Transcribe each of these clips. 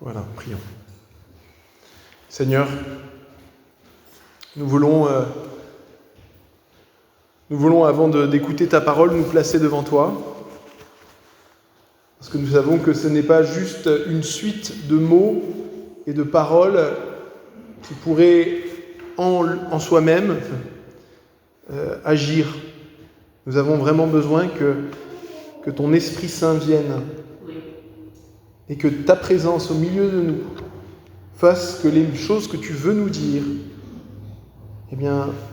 Voilà, prions. Seigneur, nous voulons avant d'écouter ta parole, nous placer devant toi, parce que nous savons que ce n'est pas juste une suite de mots et de paroles qui pourraient en soi-même agir. Nous avons vraiment besoin que ton Esprit Saint vienne et que ta présence au milieu de nous fasse que les choses que tu veux nous dire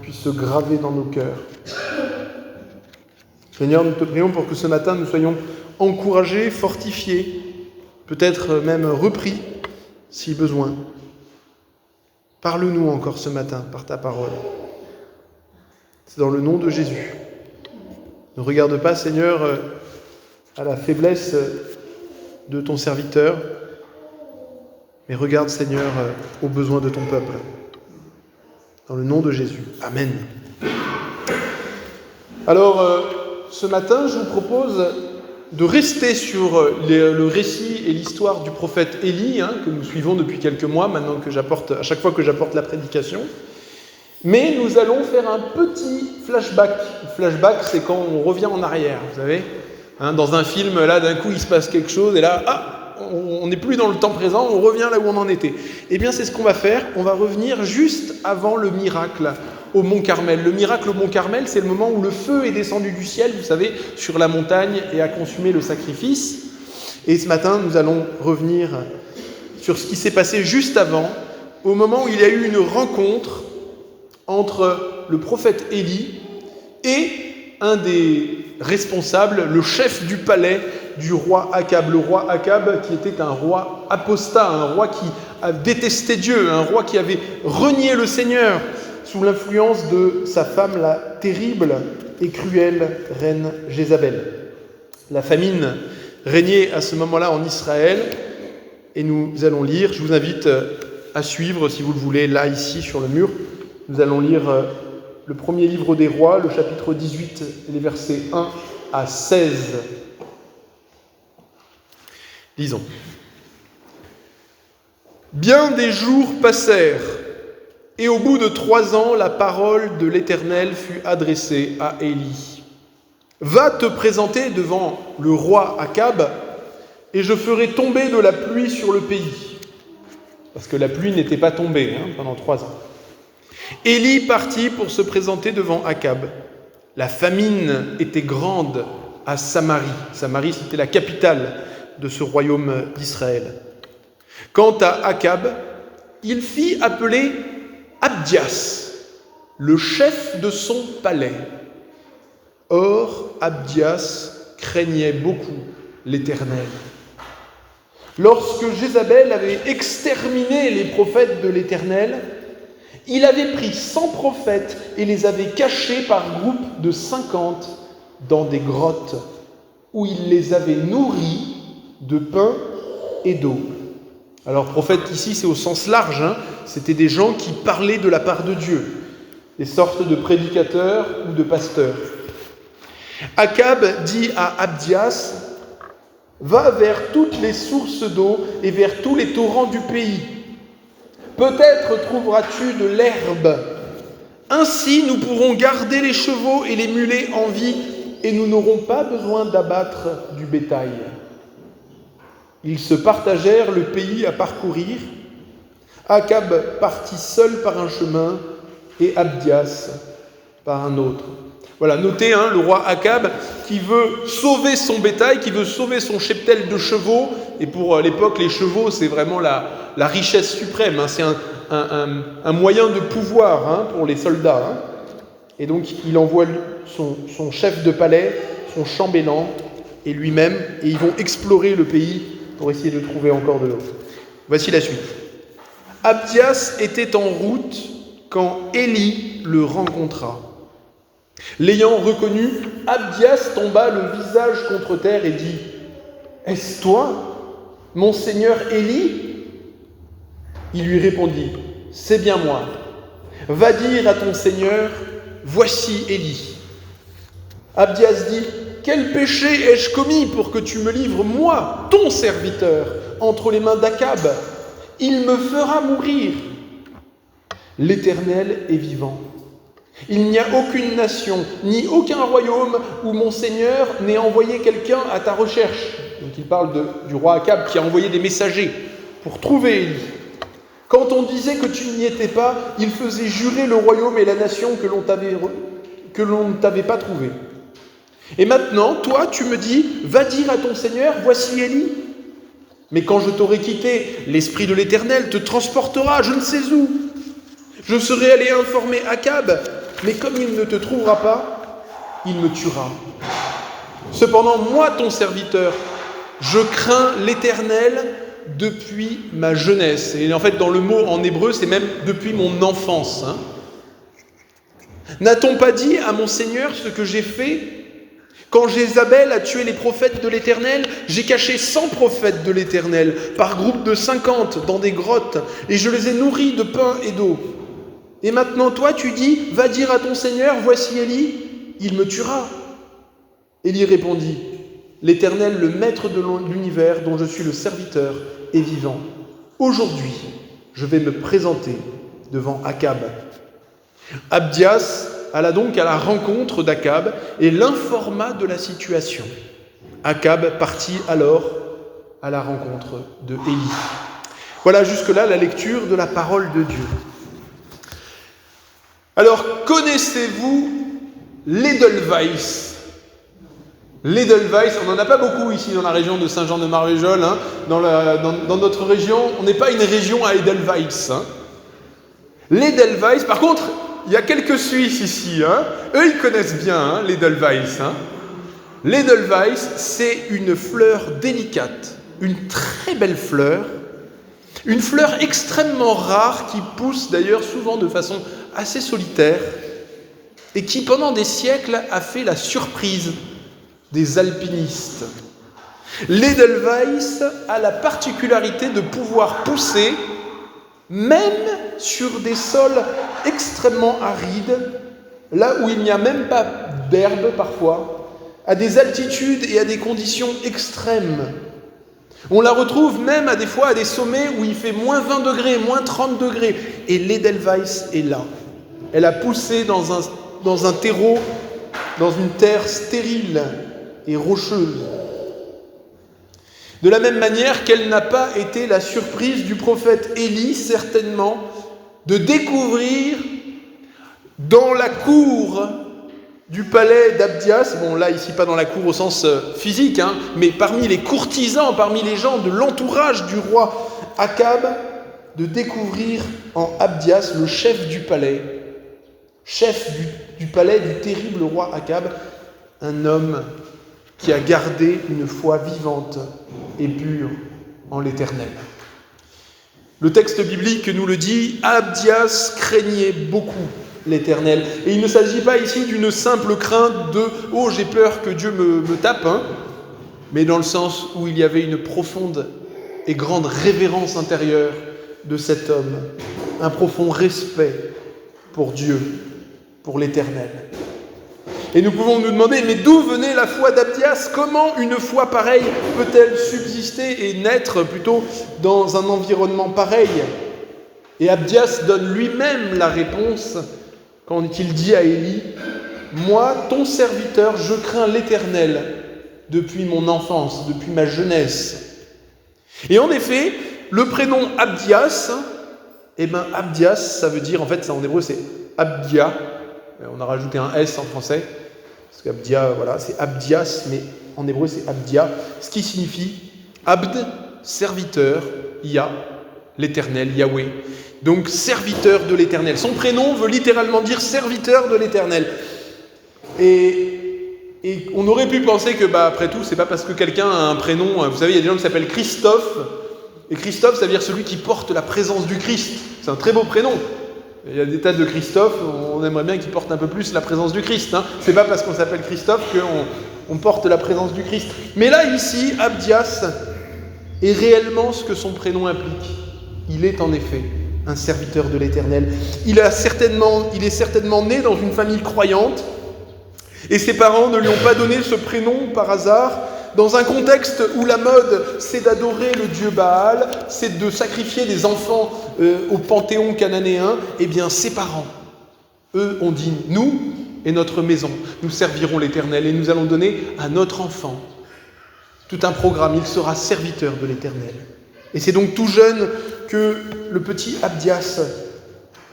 puissent se graver dans nos cœurs. Seigneur, nous te prions pour que ce matin nous soyons encouragés, fortifiés, peut-être même repris si besoin. Parle-nous encore ce matin par ta parole. C'est dans le nom de Jésus. Ne regarde pas, Seigneur, à la faiblesse de ton serviteur, mais regarde, Seigneur, aux besoins de ton peuple. Dans le nom de Jésus. Amen. Alors, ce matin, je vous propose de rester sur le récit et l'histoire du prophète Élie, que nous suivons depuis quelques mois, maintenant à chaque fois que j'apporte la prédication. Mais nous allons faire un petit flashback. Le flashback, c'est quand on revient en arrière, vous savez. Dans un film, là, d'un coup, il se passe quelque chose, et là, on n'est plus dans le temps présent, on revient là où on en était. Eh bien, c'est ce qu'on va faire. On va revenir juste avant le miracle au Mont Carmel. Le miracle au Mont Carmel, c'est le moment où le feu est descendu du ciel, vous savez, sur la montagne et a consumé le sacrifice. Et ce matin, nous allons revenir sur ce qui s'est passé juste avant, au moment où il y a eu une rencontre entre le prophète Élie et un des responsables, le chef du palais du roi Akab. Le roi Akab qui était un roi apostat, un roi qui a détesté Dieu, un roi qui avait renié le Seigneur sous l'influence de sa femme, la terrible et cruelle reine Jézabel. La famine régnait à ce moment-là en Israël et nous allons lire, je vous invite à suivre si vous le voulez, là, ici, sur le mur. Nous allons lire le premier livre des rois, le chapitre 18, les versets 1 à 16. Lisons. Bien des jours passèrent, et au bout de 3 ans, la parole de l'Éternel fut adressée à Élie. Va te présenter devant le roi Akab, et je ferai tomber de la pluie sur le pays. Parce que la pluie n'était pas tombée pendant 3 ans. Élie partit pour se présenter devant Akab. La famine était grande à Samarie. Samarie, c'était la capitale de ce royaume d'Israël. Quant à Akab, il fit appeler Abdias, le chef de son palais. Or, Abdias craignait beaucoup l'Éternel. Lorsque Jézabel avait exterminé les prophètes de l'Éternel, il avait pris 100 prophètes et les avait cachés par groupes de 50 dans des grottes, où il les avait nourris de pain et d'eau. Alors prophète ici, c'est au sens large, c'était des gens qui parlaient de la part de Dieu, des sortes de prédicateurs ou de pasteurs. Akab dit à Abdias, « Va vers toutes les sources d'eau et vers tous les torrents du pays. Peut-être trouveras-tu de l'herbe. Ainsi, nous pourrons garder les chevaux et les mulets en vie et nous n'aurons pas besoin d'abattre du bétail. » Ils se partagèrent le pays à parcourir. Akab partit seul par un chemin et Abdias par un autre. Voilà, notez le roi Akab qui veut sauver son bétail, qui veut sauver son cheptel de chevaux. Et pour l'époque, les chevaux, c'est vraiment la richesse suprême. C'est un moyen de pouvoir pour les soldats. Et donc, il envoie son chef de palais, son chambellan et lui-même, et ils vont explorer le pays pour essayer de trouver encore de l'eau. Voici la suite. Abdias était en route quand Élie le rencontra. L'ayant reconnu, Abdias tomba le visage contre terre et dit « Est-ce toi, mon seigneur Élie ?» Il lui répondit « C'est bien moi. Va dire à ton seigneur, voici Élie. » Abdias dit quel péché ai-je commis pour que tu me livres, moi, ton serviteur, entre les mains d'Akab? Il me fera mourir. L'Éternel est vivant. Il n'y a aucune nation, ni aucun royaume où mon Seigneur n'ait envoyé quelqu'un à ta recherche. Donc il parle du roi Akab qui a envoyé des messagers pour trouver Élie. Quand on disait que tu n'y étais pas, il faisait jurer le royaume et la nation que l'on ne t'avait pas trouvé. Et maintenant, toi, tu me dis, va dire à ton Seigneur, voici Élie. Mais quand je t'aurai quitté, l'Esprit de l'Éternel te transportera, je ne sais où. Je serai allé informer Akab, mais comme il ne te trouvera pas, il me tuera. Cependant, moi, ton serviteur, je crains l'Éternel depuis ma jeunesse. Et en fait, dans le mot en hébreu, c'est même depuis mon enfance. N'a-t-on pas dit à mon Seigneur ce que j'ai fait? Quand Jézabel a tué les prophètes de l'Éternel, j'ai caché 100 prophètes de l'Éternel, par groupe de 50, dans des grottes, et je les ai nourris de pain et d'eau. Et maintenant, toi, tu dis, va dire à ton Seigneur, voici Élie, il me tuera. Élie répondit, l'Éternel, le maître de l'univers, dont je suis le serviteur, est vivant. Aujourd'hui, je vais me présenter devant Akab. Abdias alla donc à la rencontre d'Akab et l'informa de la situation. Akab partit alors à la rencontre de Élie. Voilà jusque-là la lecture de la parole de Dieu. Alors, connaissez-vous l'Edelweiss? L'Edelweiss, on n'en a pas beaucoup ici dans la région de Saint-Jean-de-Marvejols. Dans notre région, on n'est pas une région à Edelweiss. L'Edelweiss, par contre, il y a quelques Suisses ici. Eux, ils connaissent bien l'Edelweiss. L'Edelweiss, c'est une fleur délicate, une très belle fleur. Une fleur extrêmement rare qui pousse d'ailleurs souvent de façon assez solitaire et qui, pendant des siècles, a fait la surprise des alpinistes. L'Edelweiss a la particularité de pouvoir pousser même sur des sols extrêmement arides, là où il n'y a même pas d'herbe parfois, à des altitudes et à des conditions extrêmes. On la retrouve même des fois à des sommets où il fait moins 20 degrés, moins 30 degrés. Et l'Edelweiss est là. Elle a poussé dans un terreau, dans une terre stérile et rocheuse. De la même manière qu'elle n'a pas été la surprise du prophète Élie, certainement, de découvrir dans la cour du palais d'Abdias, bon là ici pas dans la cour au sens physique, mais parmi les courtisans, parmi les gens de l'entourage du roi Akab, de découvrir en Abdias le chef du palais du palais du terrible roi Akab, un homme qui a gardé une foi vivante et pure en l'Éternel. Le texte biblique nous le dit, Abdias craignait beaucoup l'Éternel. Et il ne s'agit pas ici d'une simple crainte de « Oh, j'ai peur que Dieu me tape », mais dans le sens où il y avait une profonde et grande révérence intérieure de cet homme, un profond respect pour Dieu, pour l'Éternel. Et nous pouvons nous demander, mais d'où venait la foi d'Abdias? Comment une foi pareille peut-elle subsister et naître plutôt dans un environnement pareil? Et Abdias donne lui-même la réponse quand il dit à Élie, « Moi, ton serviteur, je crains l'Éternel depuis mon enfance, depuis ma jeunesse. » Et en effet, le prénom Abdias, Abdias, ça veut dire, en fait, ça en hébreu, c'est Abdia. On a rajouté un S en français, parce qu'Abdia, voilà, c'est Abdias, mais en hébreu, c'est Abdia, ce qui signifie Abd, serviteur, Ya, l'Éternel, Yahweh. Donc, serviteur de l'Éternel. Son prénom veut littéralement dire serviteur de l'Éternel. Et on aurait pu penser que, après tout, c'est pas parce que quelqu'un a un prénom, vous savez, il y a des gens qui s'appellent Christophe, et Christophe, ça veut dire celui qui porte la présence du Christ. C'est un très beau prénom. Il y a des tas de Christophe, on aimerait bien qu'ils portent un peu plus la présence du Christ. C'est pas parce qu'on s'appelle Christophe qu'on porte la présence du Christ. Mais là, ici, Abdias est réellement ce que son prénom implique. Il est en effet un serviteur de l'Éternel. Il est certainement né dans une famille croyante. Et ses parents ne lui ont pas donné ce prénom par hasard, dans un contexte où la mode, c'est d'adorer le dieu Baal, c'est de sacrifier des enfants au panthéon cananéen. Eh bien, ses parents, eux, ont dit, nous et notre maison, nous servirons l'Éternel et nous allons donner à notre enfant tout un programme, il sera serviteur de l'Éternel. Et c'est donc tout jeune que le petit Abdias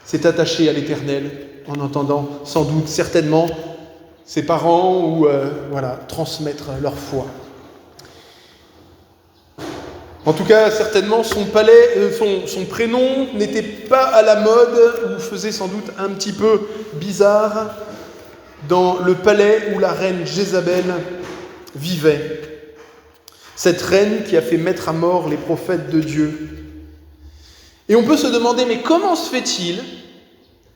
s'est attaché à l'Éternel, en entendant sans doute, certainement, ses parents ou transmettre leur foi. En tout cas, certainement, son prénom n'était pas à la mode, ou faisait sans doute un petit peu bizarre, dans le palais où la reine Jézabel vivait. Cette reine qui a fait mettre à mort les prophètes de Dieu. Et on peut se demander, mais comment se fait-il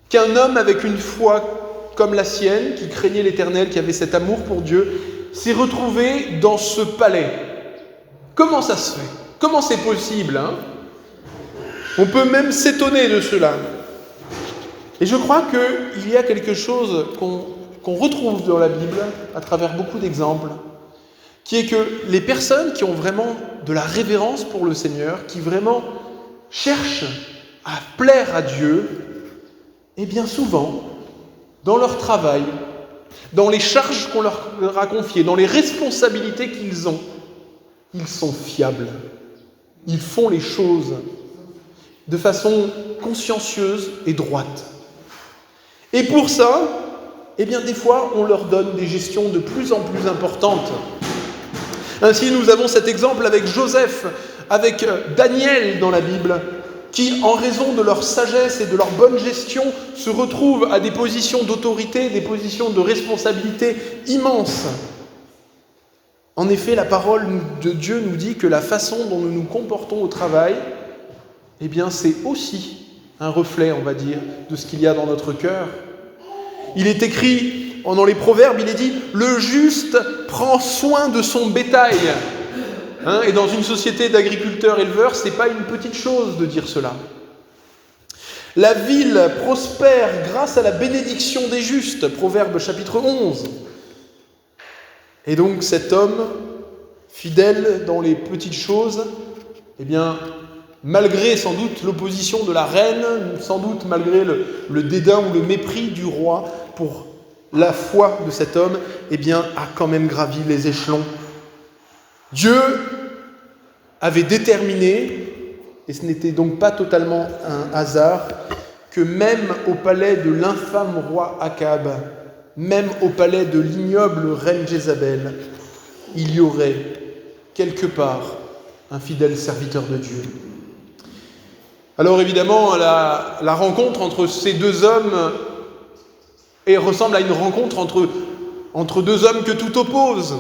qu'un homme avec une foi comme la sienne, qui craignait l'Éternel, qui avait cet amour pour Dieu, s'est retrouvé dans ce palais? Comment ça se fait? Comment c'est possible, hein? On peut même s'étonner de cela. Et je crois qu'il y a quelque chose qu'on retrouve dans la Bible, à travers beaucoup d'exemples, qui est que les personnes qui ont vraiment de la révérence pour le Seigneur, qui vraiment cherchent à plaire à Dieu, et bien souvent, dans leur travail, dans les charges qu'on leur a confiées, dans les responsabilités qu'ils ont, ils sont fiables. Ils font les choses de façon consciencieuse et droite. Et pour ça, eh bien des fois, on leur donne des gestions de plus en plus importantes. Ainsi, nous avons cet exemple avec Joseph, avec Daniel dans la Bible, qui, en raison de leur sagesse et de leur bonne gestion, se retrouvent à des positions d'autorité, des positions de responsabilité immenses. En effet, la parole de Dieu nous dit que la façon dont nous nous comportons au travail, eh bien, c'est aussi un reflet, on va dire, de ce qu'il y a dans notre cœur. Il est écrit dans les Proverbes, il est dit « Le juste prend soin de son bétail ». Et dans une société d'agriculteurs-éleveurs, ce n'est pas une petite chose de dire cela. La ville prospère grâce à la bénédiction des justes, Proverbes chapitre 11. Et donc cet homme, fidèle dans les petites choses, eh bien, malgré sans doute l'opposition de la reine, sans doute malgré le dédain ou le mépris du roi pour la foi de cet homme, eh bien, a quand même gravi les échelons. Dieu avait déterminé, et ce n'était donc pas totalement un hasard, que même au palais de l'infâme roi Akab, même au palais de l'ignoble reine Jézabel, il y aurait quelque part un fidèle serviteur de Dieu. Alors évidemment, la rencontre entre ces deux hommes ressemble à une rencontre entre deux hommes que tout oppose.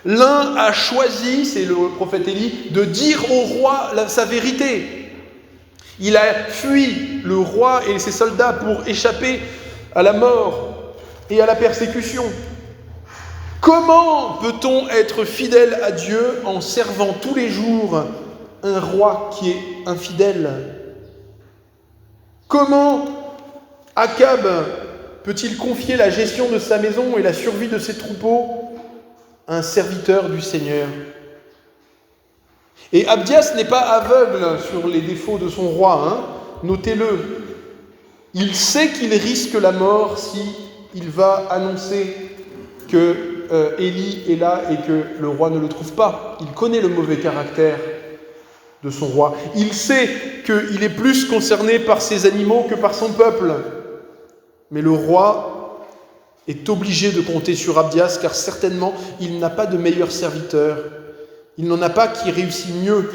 L'un a choisi, c'est le prophète Élie, de dire au roi sa vérité. Il a fui le roi et ses soldats pour échapper à la mort et à la persécution. Comment peut-on être fidèle à Dieu en servant tous les jours un roi qui est infidèle? Comment Akab peut-il confier la gestion de sa maison et la survie de ses troupeaux à un serviteur du Seigneur? Et Abdias n'est pas aveugle sur les défauts de son roi, notez-le. Il sait qu'il risque la mort s'il va annoncer que Élie est là et que le roi ne le trouve pas. Il connaît le mauvais caractère de son roi. Il sait qu'il est plus concerné par ses animaux que par son peuple. Mais le roi est obligé de compter sur Abdias, car certainement il n'a pas de meilleur serviteur. Il n'en a pas qui réussit mieux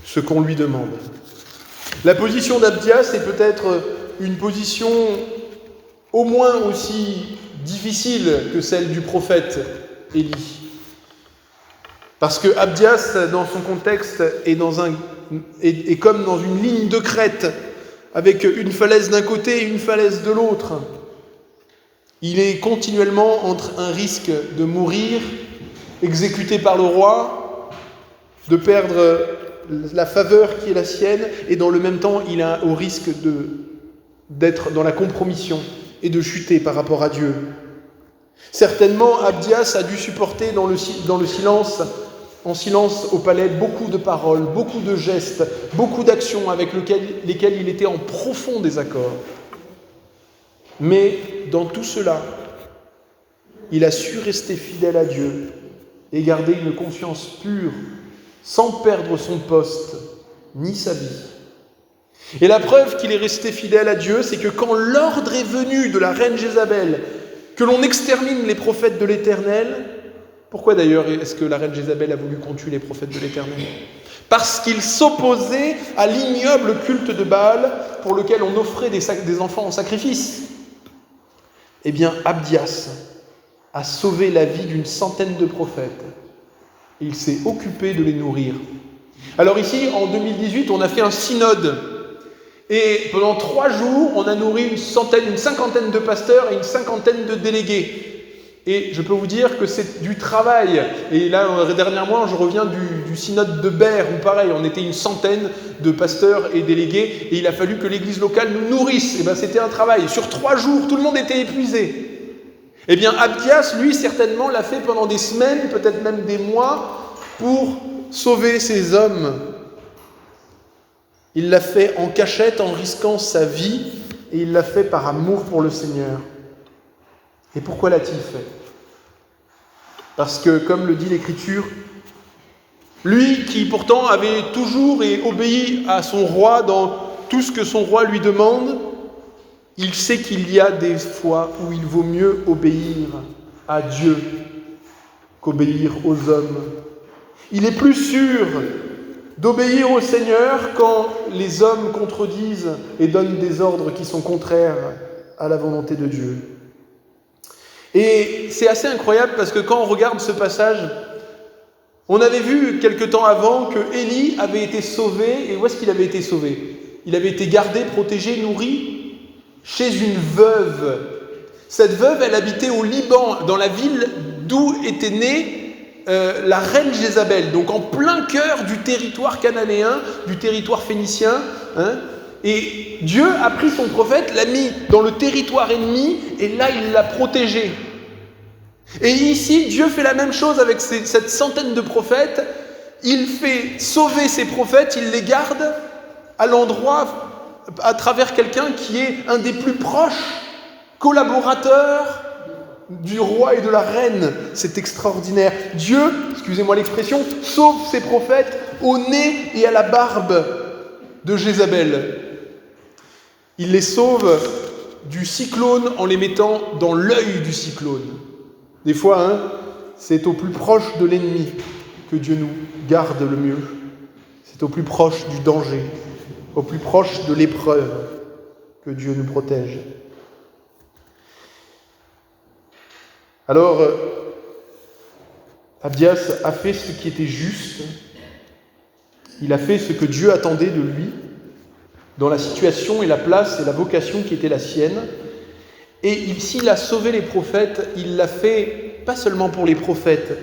ce qu'on lui demande. La position d'Abdias est peut-être une position au moins aussi difficile que celle du prophète Élie. Parce que Abdias, dans son contexte, est comme dans une ligne de crête, avec une falaise d'un côté et une falaise de l'autre. Il est continuellement entre un risque de mourir, exécuté par le roi, de perdre la faveur qui est la sienne, et dans le même temps, il a au risque d'être dans la compromission et de chuter par rapport à Dieu. Certainement, Abdias a dû supporter dans le silence, en silence au palais, beaucoup de paroles, beaucoup de gestes, beaucoup d'actions avec lesquelles il était en profond désaccord. Mais dans tout cela, il a su rester fidèle à Dieu et garder une conscience pure, sans perdre son poste ni sa vie. Et la preuve qu'il est resté fidèle à Dieu, c'est que quand l'ordre est venu de la reine Jézabel, que l'on extermine les prophètes de l'Éternel, pourquoi d'ailleurs est-ce que la reine Jézabel a voulu qu'on tue les prophètes de l'Éternel? Parce qu'ils s'opposaient à l'ignoble culte de Baal pour lequel on offrait des enfants en sacrifice. Eh bien, Abdias a sauvé la vie d'une centaine de prophètes. Et il s'est occupé de les nourrir. Alors ici, en 2018, on a fait un synode. Et pendant 3 jours, on a nourri une cinquantaine de pasteurs et une cinquantaine de délégués. Et je peux vous dire que c'est du travail. Et là, dernièrement, je reviens du synode de Berre, où pareil, on était une centaine de pasteurs et délégués, et il a fallu que l'église locale nous nourrisse. Et bien, c'était un travail. Sur 3 jours, tout le monde était épuisé. Eh bien, Abdias, lui, certainement, l'a fait pendant des semaines, peut-être même des mois, pour sauver ces hommes. Il l'a fait en cachette, en risquant sa vie, et il l'a fait par amour pour le Seigneur. Et pourquoi l'a-t-il fait? Parce que, comme le dit l'Écriture, lui qui pourtant avait toujours obéi à son roi dans tout ce que son roi lui demande, il sait qu'il y a des fois où il vaut mieux obéir à Dieu qu'obéir aux hommes. Il est plus sûr d'obéir au Seigneur quand les hommes contredisent et donnent des ordres qui sont contraires à la volonté de Dieu. Et c'est assez incroyable parce que quand on regarde ce passage, on avait vu quelque temps avant que Élie avait été sauvé. Et où est-ce qu'il avait été sauvé? Il avait été gardé, protégé, nourri chez une veuve. Cette veuve, elle habitait au Liban, dans la ville d'où était née la reine Jézabel, donc en plein cœur du territoire cananéen, du territoire phénicien. Et Dieu a pris son prophète, l'a mis dans le territoire ennemi, et là il l'a protégé. Et ici, Dieu fait la même chose avec cette centaine de prophètes. Il fait sauver ses prophètes, il les garde à l'endroit, à travers quelqu'un qui est un des plus proches collaborateurs du roi et de la reine. C'est extraordinaire. Dieu, excusez-moi l'expression, sauve ses prophètes au nez et à la barbe de Jézabel. Il les sauve du cyclone en les mettant dans l'œil du cyclone. Des fois, c'est au plus proche de l'ennemi que Dieu nous garde le mieux. C'est au plus proche du danger, au plus proche de l'épreuve que Dieu nous protège. Alors, Abdias a fait ce qui était juste. Il a fait ce que Dieu attendait de lui, dans la situation et la place et la vocation qui était la sienne. Et s'il a sauvé les prophètes, il l'a fait pas seulement pour les prophètes,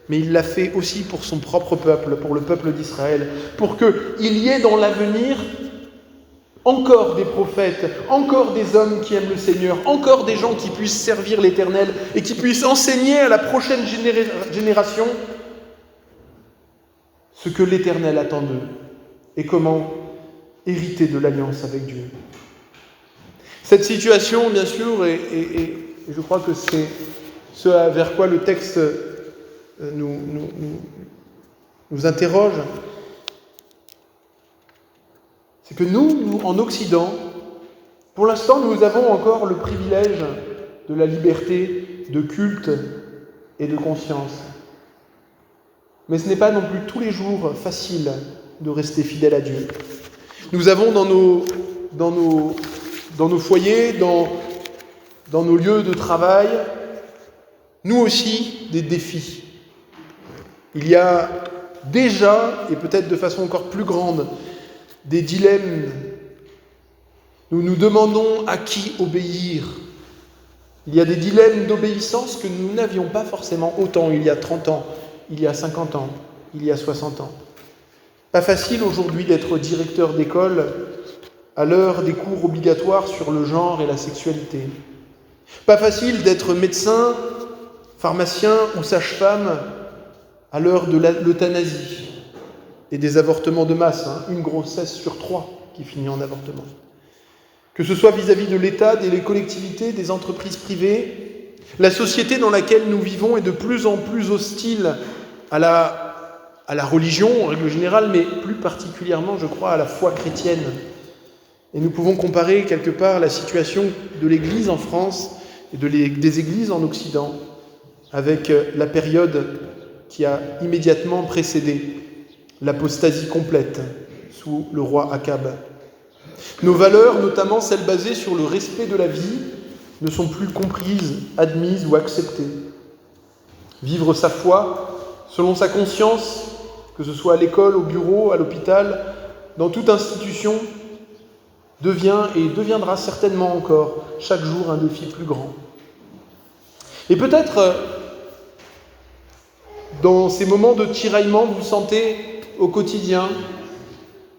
mais il l'a fait aussi pour son propre peuple, pour le peuple d'Israël, pour qu'il y ait dans l'avenir encore des prophètes, encore des hommes qui aiment le Seigneur, encore des gens qui puissent servir l'Éternel et qui puissent enseigner à la prochaine génération ce que l'Éternel attend d'eux et comment hériter de l'alliance avec Dieu. Cette situation, bien sûr, et je crois que c'est ce vers quoi le texte nous interroge, c'est que nous, en Occident, pour l'instant, nous avons encore le privilège de la liberté de culte et de conscience. Mais ce n'est pas non plus tous les jours facile de rester fidèle à Dieu. Nous avons dans nos foyers, dans nos lieux de travail, nous aussi, des défis. Il y a déjà, et peut-être de façon encore plus grande, des dilemmes. Nous nous demandons à qui obéir. Il y a des dilemmes d'obéissance que nous n'avions pas forcément autant il y a 30 ans, il y a 50 ans, il y a 60 ans. Pas facile aujourd'hui d'être directeur d'école à l'heure des cours obligatoires sur le genre et la sexualité. Pas facile d'être médecin pharmacien ou sage-femme à l'heure de l'euthanasie et des avortements de masse, une grossesse sur 3 qui finit en avortement. Que ce soit vis-à-vis de l'État, des collectivités, des entreprises privées, la société dans laquelle nous vivons est de plus en plus hostile à la religion en règle générale, mais plus particulièrement, je crois, à la foi chrétienne. Et nous pouvons comparer quelque part la situation de l'Église en France et des églises en Occident avec la période qui a immédiatement précédé l'apostasie complète sous le roi Akab. Nos valeurs, notamment celles basées sur le respect de la vie, ne sont plus comprises, admises ou acceptées. Vivre sa foi selon sa conscience, que ce soit à l'école, au bureau, à l'hôpital, dans toute institution, devient et deviendra certainement encore chaque jour un défi plus grand. Et peut-être, dans ces moments de tiraillement, vous sentez au quotidien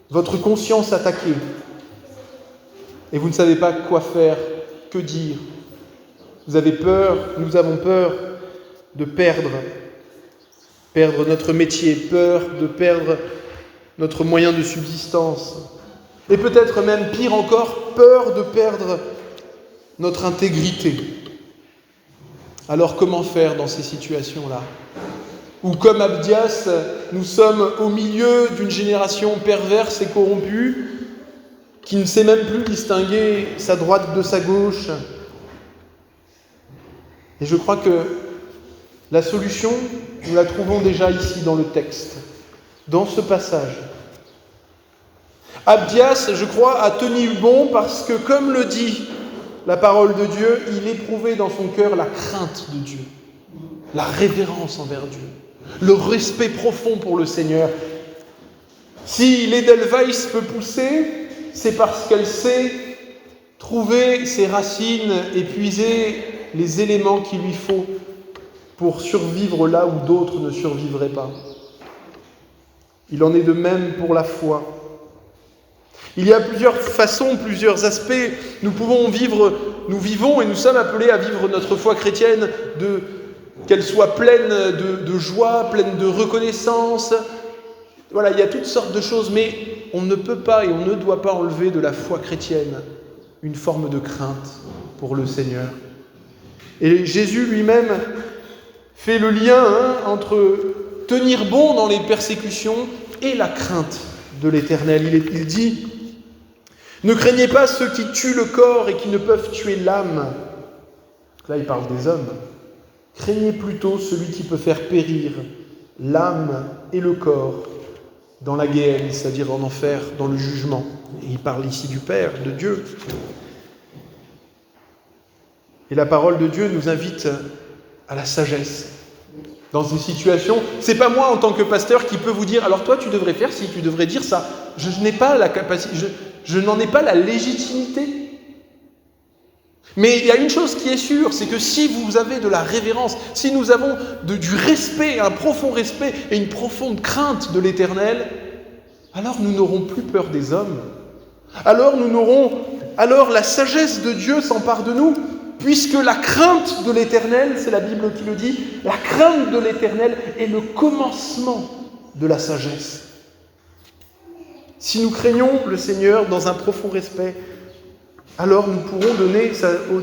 votre conscience attaquée. Et vous ne savez pas quoi faire, que dire. Vous avez peur, nous avons peur de perdre notre métier, peur de perdre notre moyen de subsistance. Et peut-être même, pire encore, peur de perdre notre intégrité. Alors comment faire dans ces situations-là ? Ou comme Abdias, nous sommes au milieu d'une génération perverse et corrompue qui ne sait même plus distinguer sa droite de sa gauche. Et je crois que la solution, nous la trouvons déjà ici dans le texte, dans ce passage. Abdias, je crois, a tenu bon parce que, comme le dit la parole de Dieu, il éprouvait dans son cœur la crainte de Dieu, la révérence envers Dieu, le respect profond pour le Seigneur. Si l'Edelweiss peut pousser, c'est parce qu'elle sait trouver ses racines et puiser les éléments qu'il lui faut pour survivre là où d'autres ne survivraient pas. Il en est de même pour la foi. Il y a plusieurs façons, plusieurs aspects. Nous vivons et nous sommes appelés à vivre notre foi chrétienne, qu'elle soit pleine de joie, pleine de reconnaissance. Voilà, il y a toutes sortes de choses, mais on ne peut pas et on ne doit pas enlever de la foi chrétienne une forme de crainte pour le Seigneur. Et Jésus lui-même fait le lien entre tenir bon dans les persécutions et la crainte de l'Éternel. Il dit « Ne craignez pas ceux qui tuent le corps et qui ne peuvent tuer l'âme. » Là, il parle des hommes. « Craignez plutôt celui qui peut faire périr l'âme et le corps dans la guéhenne, c'est-à-dire en enfer, dans le jugement. » Et il parle ici du Père, de Dieu. Et la parole de Dieu nous invite à la sagesse. Dans ces situations, c'est pas moi en tant que pasteur qui peut vous dire « Alors toi, tu devrais faire ci, tu devrais dire ça. » Je n'ai pas la capacité, je n'en ai pas la légitimité. Mais il y a une chose qui est sûre, c'est que si vous avez de la révérence, si nous avons du respect, un profond respect et une profonde crainte de l'Éternel, alors nous n'aurons plus peur des hommes. Alors la sagesse de Dieu s'empare de nous, puisque la crainte de l'Éternel, c'est la Bible qui le dit, la crainte de l'Éternel est le commencement de la sagesse. Si nous craignons le Seigneur dans un profond respect, alors nous pourrons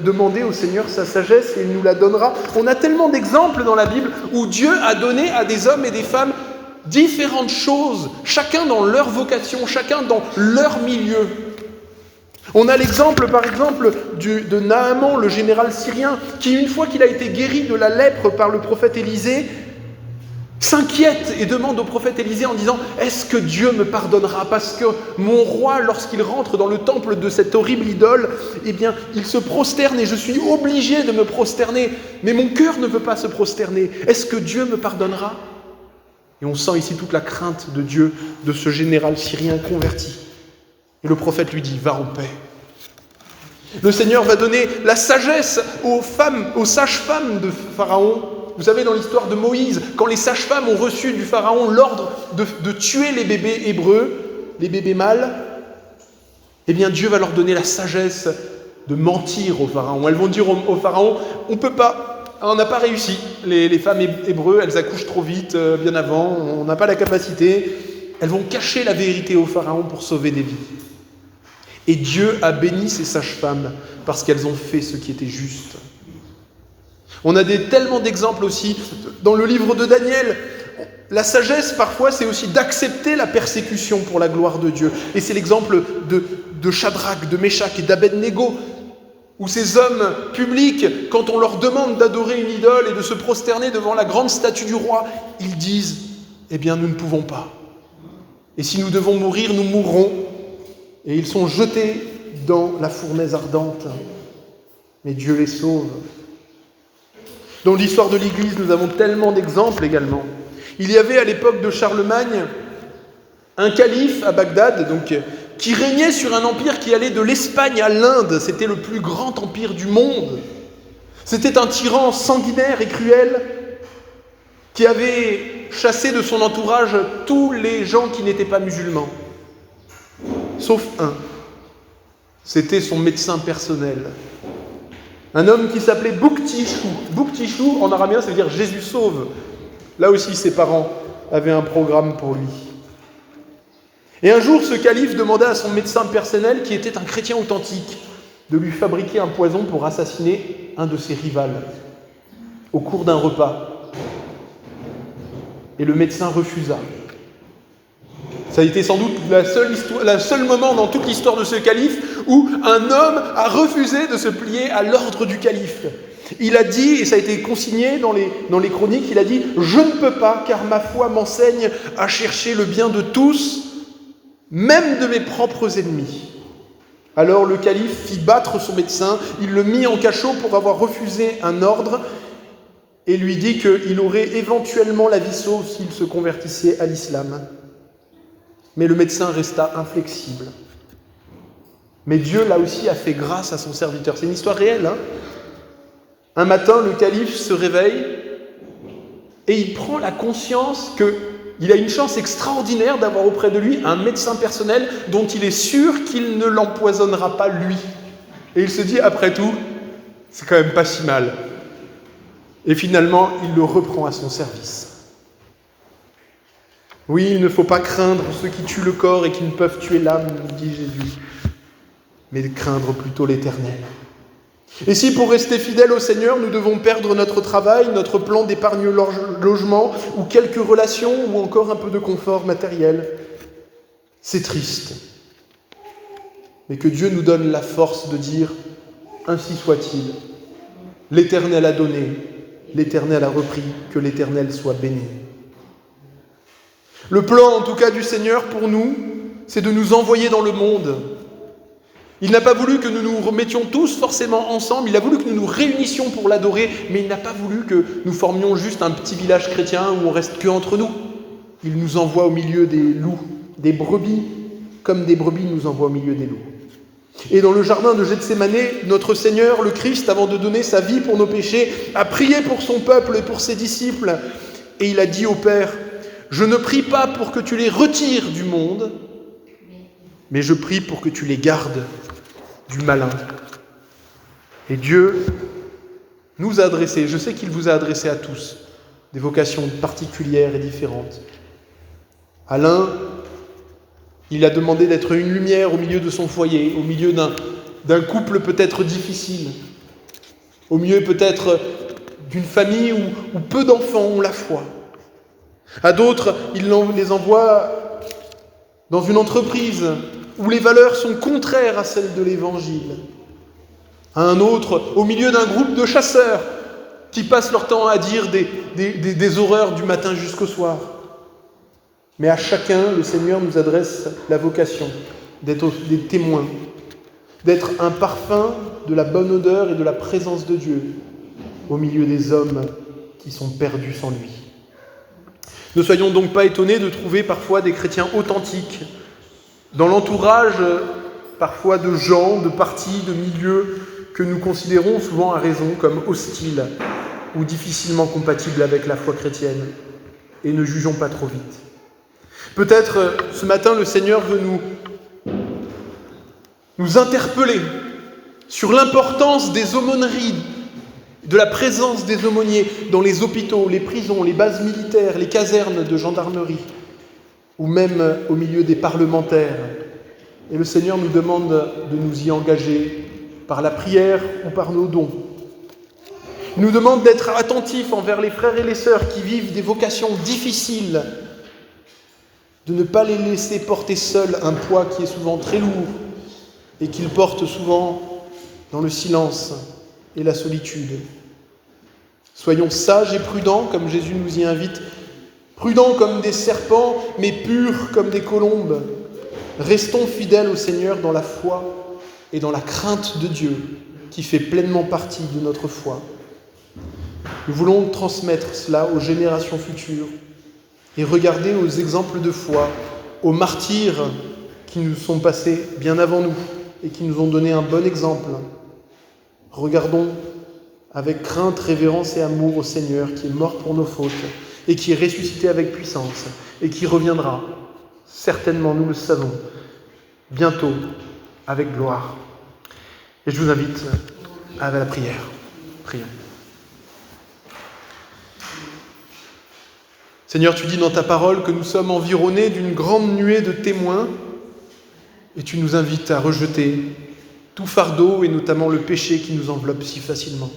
demander au Seigneur sa sagesse et il nous la donnera. On a tellement d'exemples dans la Bible où Dieu a donné à des hommes et des femmes différentes choses, chacun dans leur vocation, chacun dans leur milieu. On a l'exemple, par exemple, de Naaman, le général syrien, qui, une fois qu'il a été guéri de la lèpre par le prophète Élisée, s'inquiète et demande au prophète Élisée en disant « Est-ce que Dieu me pardonnera ? Parce que mon roi, lorsqu'il rentre dans le temple de cette horrible idole, eh bien, il se prosterne et je suis obligé de me prosterner. Mais mon cœur ne veut pas se prosterner. Est-ce que Dieu me pardonnera ?» Et on sent ici toute la crainte de Dieu, de ce général syrien converti. Et le prophète lui dit « Va en paix ». Le Seigneur va donner la sagesse aux sages-femmes de Pharaon. Vous savez, dans l'histoire de Moïse, quand les sages-femmes ont reçu du Pharaon l'ordre de tuer les bébés hébreux, les bébés mâles, eh bien Dieu va leur donner la sagesse de mentir au Pharaon. Elles vont dire au Pharaon, on ne peut pas on n'a pas réussi. Les femmes hébreux, elles accouchent trop vite, bien avant, on n'a pas la capacité. Elles vont cacher la vérité au Pharaon pour sauver des vies. Et Dieu a béni ces sages-femmes parce qu'elles ont fait ce qui était juste. On a tellement d'exemples aussi. Dans le livre de Daniel, la sagesse, parfois, c'est aussi d'accepter la persécution pour la gloire de Dieu. Et c'est l'exemple de Shadrach, de Meshach et d'Abednego, où ces hommes publics, quand on leur demande d'adorer une idole et de se prosterner devant la grande statue du roi, ils disent « Eh bien, nous ne pouvons pas. Et si nous devons mourir, nous mourrons. » Et ils sont jetés dans la fournaise ardente. Mais Dieu les sauve. Dans l'histoire de l'Église, nous avons tellement d'exemples également. Il y avait à l'époque de Charlemagne un calife à Bagdad, qui régnait sur un empire qui allait de l'Espagne à l'Inde. C'était le plus grand empire du monde. C'était un tyran sanguinaire et cruel qui avait chassé de son entourage tous les gens qui n'étaient pas musulmans. Sauf un. C'était son médecin personnel. Un homme qui s'appelait Bouktichou. Bouktichou, en araméen, ça veut dire « Jésus sauve ». Là aussi, ses parents avaient un programme pour lui. Et un jour, ce calife demanda à son médecin personnel, qui était un chrétien authentique, de lui fabriquer un poison pour assassiner un de ses rivales au cours d'un repas. Et le médecin refusa. Ça a été sans doute la seule moment dans toute l'histoire de ce calife où un homme a refusé de se plier à l'ordre du calife. Il a dit, et ça a été consigné dans les chroniques, il a dit « Je ne peux pas, car ma foi m'enseigne à chercher le bien de tous, même de mes propres ennemis. » Alors le calife fit battre son médecin, il le mit en cachot pour avoir refusé un ordre et lui dit qu'il aurait éventuellement la vie sauve s'il se convertissait à l'islam. Mais le médecin resta inflexible. Mais Dieu, là aussi, a fait grâce à son serviteur. C'est une histoire réelle, hein ? Un matin, le calife se réveille et il prend la conscience qu'il a une chance extraordinaire d'avoir auprès de lui un médecin personnel dont il est sûr qu'il ne l'empoisonnera pas lui. Et il se dit, après tout, c'est quand même pas si mal. Et finalement, il le reprend à son service. Oui, il ne faut pas craindre ceux qui tuent le corps et qui ne peuvent tuer l'âme, dit Jésus, mais craindre plutôt l'Éternel. Et si pour rester fidèles au Seigneur, nous devons perdre notre travail, notre plan d'épargne logement, ou quelques relations, ou encore un peu de confort matériel, c'est triste. Mais que Dieu nous donne la force de dire « Ainsi soit-il, l'Éternel a donné, l'Éternel a repris, que l'Éternel soit béni. » Le plan, en tout cas, du Seigneur pour nous, c'est de nous envoyer dans le monde. Il n'a pas voulu que nous nous remettions tous forcément ensemble, il a voulu que nous nous réunissions pour l'adorer, mais il n'a pas voulu que nous formions juste un petit village chrétien où on reste que entre nous. Il nous envoie au milieu des loups, des brebis, comme des brebis nous envoient au milieu des loups. Et dans le jardin de Gethsémane, notre Seigneur, le Christ, avant de donner sa vie pour nos péchés, a prié pour son peuple et pour ses disciples, et il a dit au Père, « Je ne prie pas pour que tu les retires du monde, mais je prie pour que tu les gardes du malin. » Et Dieu nous a adressé, je sais qu'il vous a adressé à tous, des vocations particulières et différentes. À l'un, il a demandé d'être une lumière au milieu de son foyer, au milieu d'un couple peut-être difficile, au milieu peut-être d'une famille où peu d'enfants ont la foi. À d'autres, il les envoie dans une entreprise où les valeurs sont contraires à celles de l'Évangile. À un autre, au milieu d'un groupe de chasseurs qui passent leur temps à dire des horreurs du matin jusqu'au soir. Mais à chacun, le Seigneur nous adresse la vocation d'être des témoins, d'être un parfum de la bonne odeur et de la présence de Dieu au milieu des hommes qui sont perdus sans lui. Ne soyons donc pas étonnés de trouver parfois des chrétiens authentiques dans l'entourage parfois de gens, de partis, de milieux que nous considérons souvent à raison comme hostiles ou difficilement compatibles avec la foi chrétienne. Et ne jugeons pas trop vite. Peut-être ce matin le Seigneur veut nous interpeller sur l'importance des aumôneries de la présence des aumôniers dans les hôpitaux, les prisons, les bases militaires, les casernes de gendarmerie, ou même au milieu des parlementaires. Et le Seigneur nous demande de nous y engager par la prière ou par nos dons. Il nous demande d'être attentifs envers les frères et les sœurs qui vivent des vocations difficiles, de ne pas les laisser porter seuls un poids qui est souvent très lourd et qu'ils portent souvent dans le silence et la solitude. Soyons sages et prudents, comme Jésus nous y invite, prudents comme des serpents, mais purs comme des colombes. Restons fidèles au Seigneur dans la foi et dans la crainte de Dieu, qui fait pleinement partie de notre foi. Nous voulons transmettre cela aux générations futures et regarder aux exemples de foi, aux martyrs qui nous sont passés bien avant nous et qui nous ont donné un bon exemple. Regardons avec crainte, révérence et amour au Seigneur qui est mort pour nos fautes et qui est ressuscité avec puissance et qui reviendra, certainement, nous le savons, bientôt avec gloire. Et je vous invite à la prière. Prions. Seigneur, tu dis dans ta parole que nous sommes environnés d'une grande nuée de témoins et tu nous invites à rejeter tout fardeau et notamment le péché qui nous enveloppe si facilement.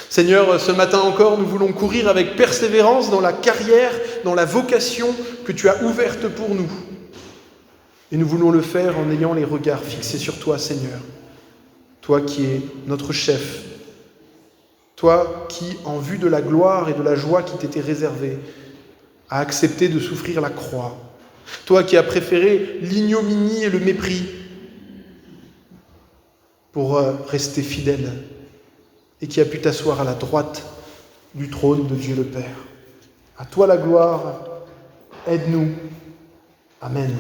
Seigneur, ce matin encore, nous voulons courir avec persévérance dans la carrière, dans la vocation que tu as ouverte pour nous. Et nous voulons le faire en ayant les regards fixés sur toi, Seigneur. Toi qui es notre chef. Toi qui, en vue de la gloire et de la joie qui t'était réservée, a accepté de souffrir la croix. Toi qui as préféré l'ignominie et le mépris pour rester fidèle et qui a pu t'asseoir à la droite du trône de Dieu le Père. À toi la gloire, aide-nous. Amen.